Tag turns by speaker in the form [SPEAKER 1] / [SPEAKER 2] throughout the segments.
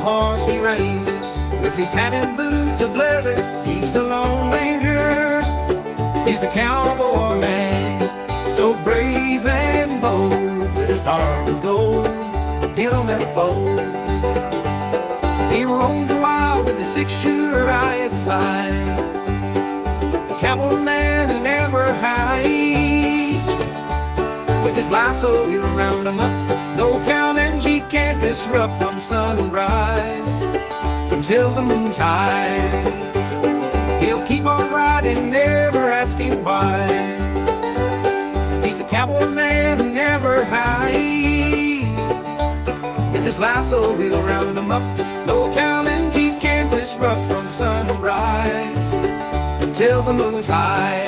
[SPEAKER 1] horse he reins. With his hat and boots of leather, he's the Lone Ranger. He's the cowboy man, so brave and bold. With his heart of gold, he'll never fold. He roams the wild with a six-shooter by his side. The cowboy man who never hides. With his lasso he'll round 'em up. No town and G can't disrupt from sunrise until the moon's high. He'll keep on riding, never asking why. He's the cowboy man who never hides. With his lasso he'll round 'em up. No town and G can't disrupt from sunrise until the moon's high.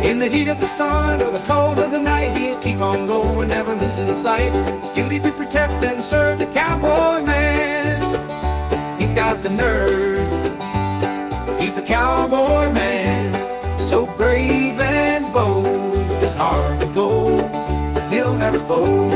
[SPEAKER 1] In the heat of the sun or the cold of the night, he'll keep on going, never losing sight. His duty to protect and serve the cowboy man. He's got the nerve. He's the cowboy man, so brave and bold. His heart of gold, he'll never fold.